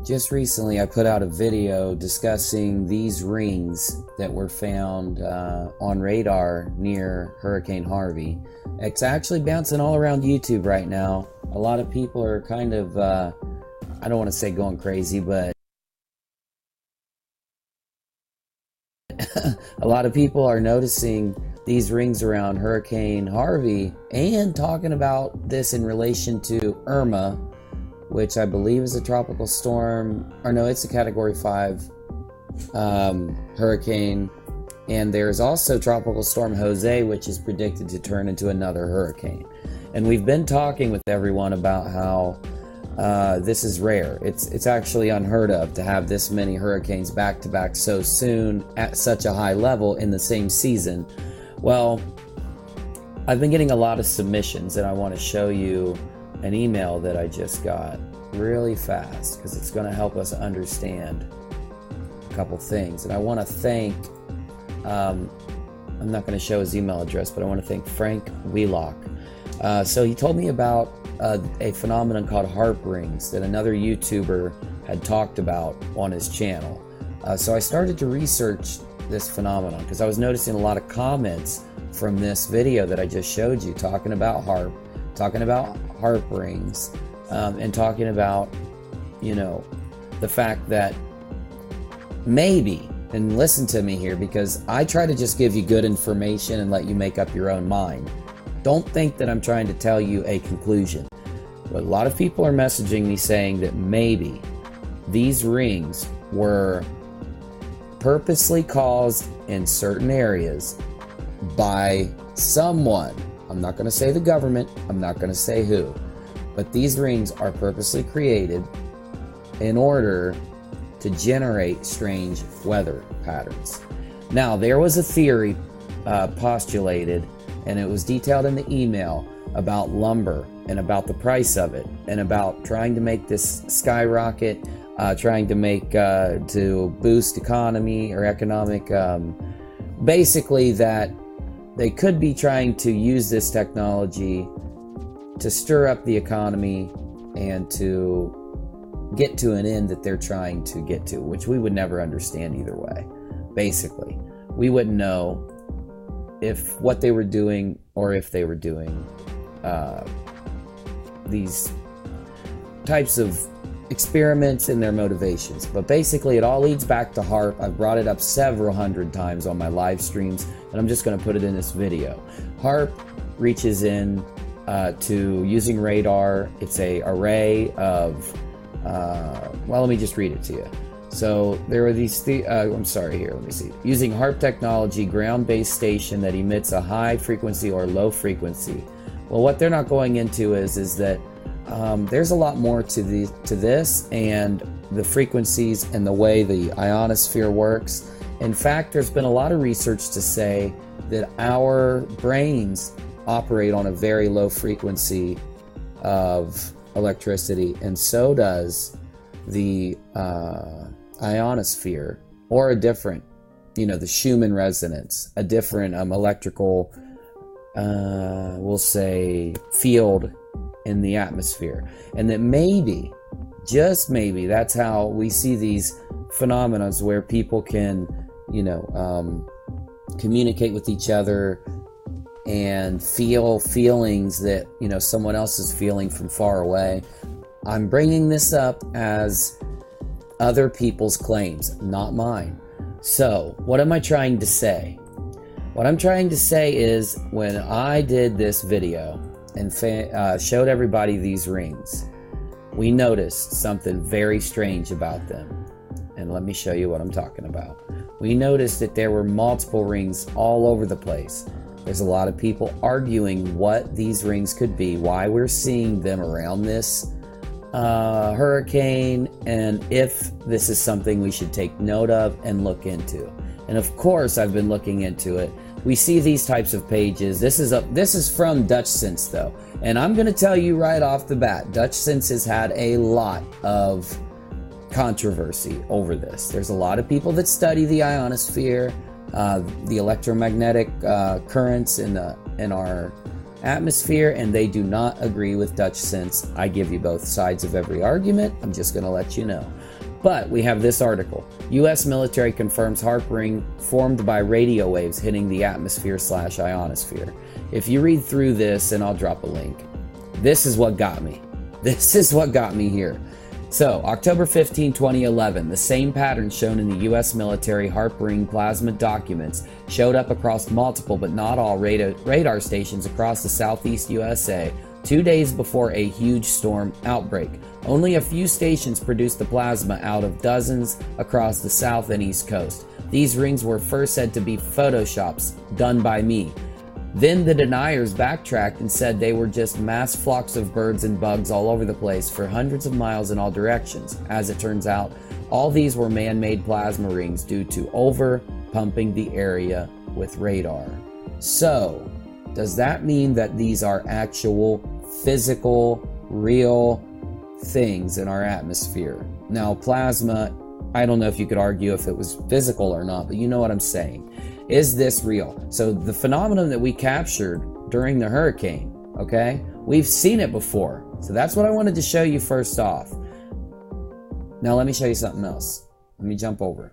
Just recently, I put out a video discussing these rings that were found on radar near Hurricane Harvey. It's actually bouncing all around YouTube right now. A lot of people are kind of, I don't want to say going crazy, but a lot of people are noticing these rings around Hurricane Harvey and talking about this in relation to Irma, which I believe is a tropical storm, or no, it's a Category 5 hurricane. And there's also Tropical Storm Jose, which is predicted to turn into another hurricane. And we've been talking with everyone about how this is rare. It's actually unheard of to have this many hurricanes back to back so soon at such a high level in the same season. Well, I've been getting a lot of submissions, and I want to show you an email that I just got really fast because it's going to help us understand a couple things. And I want to thank, I'm not going to show his email address, but I want to thank Frank Wheelock. So he told me about a phenomenon called HAARP rings that another YouTuber had talked about on his channel. So I started to research this phenomenon because I was noticing a lot of comments from this video that I just showed you talking about HAARP, talking about HAARP rings, and talking about, you know, the fact that maybe, and listen to me here because I try to just give you good information and let you make up your own mind. Don't think that I'm trying to tell you a conclusion. But a lot of people are messaging me saying that maybe these rings were purposely caused in certain areas by someone. I'm not going to say the government, I'm not going to say who, but these rings are purposely created in order to generate strange weather patterns. Now, there was a theory postulated, and it was detailed in the email about lumber and about the price of it and about trying to make this skyrocket, trying to make to boost economy or economic, basically that they could be trying to use this technology to stir up the economy and to get to an end that they're trying to get to, which we would never understand either way. Basically, we wouldn't know if what they were doing or if they were doing these types of experiments and their motivations. But basically, it all leads back to HAARP. I've brought it up several hundred times on my live streams, and I'm just going to put it in this video. HAARP reaches in to using radar. It's a array of, well, let me just read it to you. So there are these, I'm sorry here, let me see. Using HAARP technology, ground-based station that emits a high frequency or low frequency. Well, what they're not going into is that there's a lot more to this and the frequencies and the way the ionosphere works. In fact, there's been a lot of research to say that our brains operate on a very low frequency of electricity, and so does the ionosphere, or a different, the Schumann resonance, a different electrical, we'll say, field in the atmosphere. And that maybe, just maybe, that's how we see these phenomena where people can, communicate with each other and feel feelings that, someone else is feeling from far away. I'm bringing this up as other people's claims, not mine. So, what am I trying to say? What I'm trying to say is, when I did this video and showed everybody these rings, we noticed something very strange about them. And let me show you what I'm talking about. We noticed that there were multiple rings all over the place. There's a lot of people arguing what these rings could be, why we're seeing them around this hurricane, and if this is something we should take note of and look into. And of course, I've been looking into it. We see these types of pages. This is from Dutch Sense, though, and I'm going to tell you right off the bat, Dutch Sense has had a lot of controversy over this. There's a lot of people that study the ionosphere, the electromagnetic currents in our atmosphere, and they do not agree with Dutch since I give you both sides of every argument. I'm just going to let you know. But we have this article. U.S. military confirms HAARP ring formed by radio waves hitting the atmosphere/ionosphere. If you read through this, and I'll drop a link, this is what got me. This is what got me here. So, October 15, 2011, the same pattern shown in the U.S. military HAARP ring plasma documents showed up across multiple but not all radar stations across the southeast USA 2 days before a huge storm outbreak. Only a few stations produced the plasma out of dozens across the south and east coast. These rings were first said to be photoshops done by me. Then the deniers backtracked and said they were just mass flocks of birds and bugs all over the place for hundreds of miles in all directions. As it turns out, all these were man-made plasma rings due to over-pumping the area with radar. So, does that mean that these are actual, physical, real things in our atmosphere? Now, plasma, I don't know if you could argue if it was physical or not, but you know what I'm saying. Is this real? So the phenomenon that we captured during the hurricane, okay, we've seen it before. So that's what I wanted to show you first off. Now let me show you something else. Let me jump over.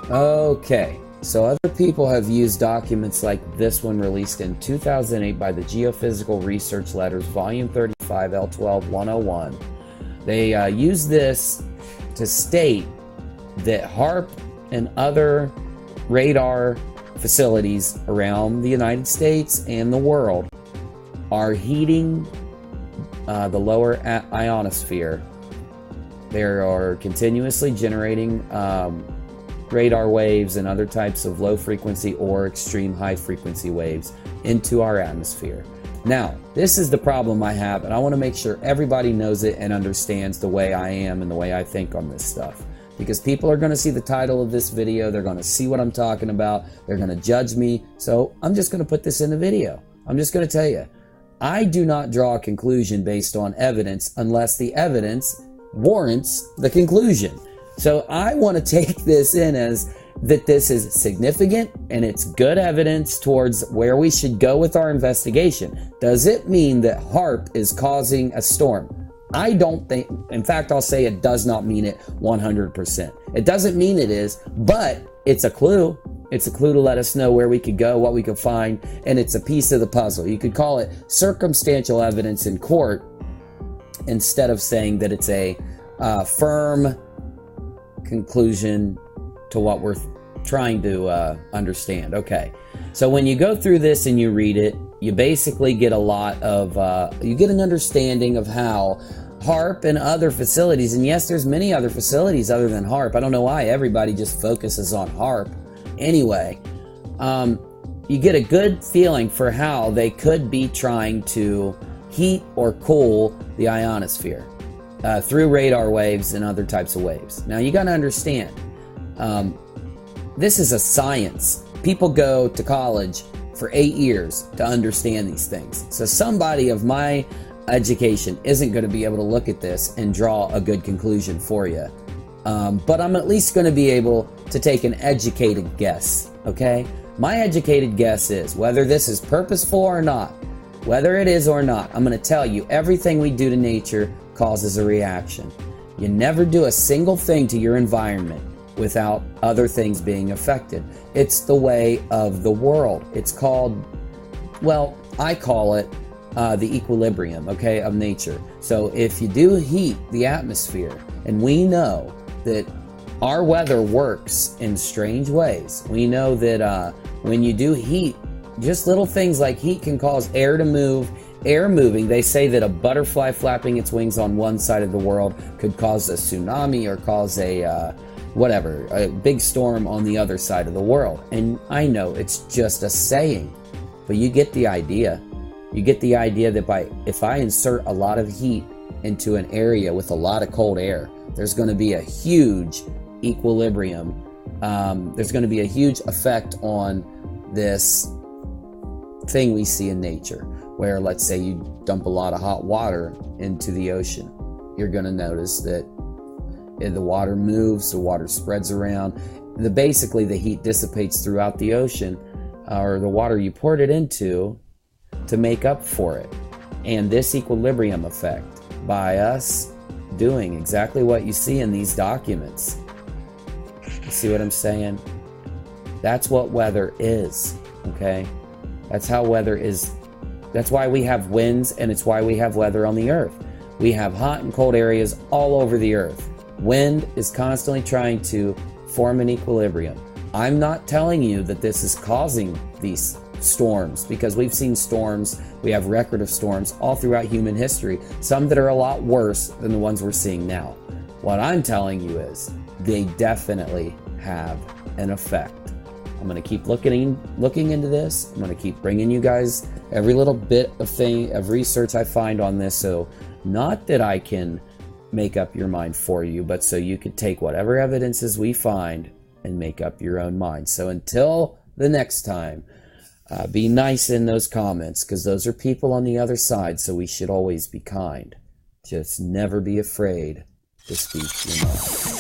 Okay, so other people have used documents like this one released in 2008 by the Geophysical Research Letters, Volume 35, L12-101. They use this to state that HAARP and other radar facilities around the United States and the world are heating the lower ionosphere. They are continuously generating radar waves and other types of low frequency or extreme high frequency waves into our atmosphere. Now, this is the problem I have, and I want to make sure everybody knows it and understands the way I am and the way I think on this stuff. Because people are going to see the title of this video, they're going to see what I'm talking about, they're going to judge me, so I'm just going to put this in the video. I'm just going to tell you, I do not draw a conclusion based on evidence unless the evidence warrants the conclusion. So I want to take this in as that this is significant and it's good evidence towards where we should go with our investigation. Does it mean that HAARP is causing a storm? I don't think, in fact, I'll say it does not mean it 100%. It doesn't mean it is, but it's a clue. It's a clue to let us know where we could go, what we could find, and it's a piece of the puzzle. You could call it circumstantial evidence in court instead of saying that it's a firm conclusion to what we're trying to understand. Okay, so when you go through this and you read it, you basically get a lot of, you get an understanding of how HAARP and other facilities, and yes, there's many other facilities other than HAARP. I don't know why everybody just focuses on HAARP. Anyway, you get a good feeling for how they could be trying to heat or cool the ionosphere through radar waves and other types of waves. Now, you got to understand, this is a science. People go to college for 8 years to understand these things. So somebody of my education isn't going to be able to look at this and draw a good conclusion for you. But I'm at least going to be able to take an educated guess, okay? My educated guess is, whether this is purposeful or not, whether it is or not, I'm going to tell you, everything we do to nature causes a reaction. You never do a single thing to your environment without other things being affected. It's the way of the world. It's called, well, I call it the equilibrium, okay, of nature. So if you do heat the atmosphere, and we know that our weather works in strange ways. We know that when you do heat, just little things like heat can cause air to move. Air moving, they say that a butterfly flapping its wings on one side of the world could cause a tsunami or cause a a big storm on the other side of the world. And I know it's just a saying, but you get the idea. You get the idea that if I insert a lot of heat into an area with a lot of cold air, there's going to be a huge equilibrium. There's going to be a huge effect on this thing we see in nature, where let's say you dump a lot of hot water into the ocean. You're going to notice that the water moves, the water spreads around. basically the heat dissipates throughout the ocean, or the water you poured it into, to make up for it. And this equilibrium effect, by us doing exactly what you see in these documents, you see what I'm saying? That's what weather is, okay? That's how weather is. That's why we have winds, and it's why we have weather on the earth. We have hot and cold areas all over the earth. Wind is constantly trying to form an equilibrium. I'm not telling you that this is causing these storms, because we've seen storms, we have record of storms all throughout human history, some that are a lot worse than the ones we're seeing now. What I'm telling you is they definitely have an effect. I'm going to keep looking into this. I'm going to keep bringing you guys every little bit of research I find on this, so not that I can make up your mind for you, but so you could take whatever evidences we find and make up your own mind. So until the next time, be nice in those comments, because those are people on the other side, so we should always be kind. Just never be afraid to speak your mind.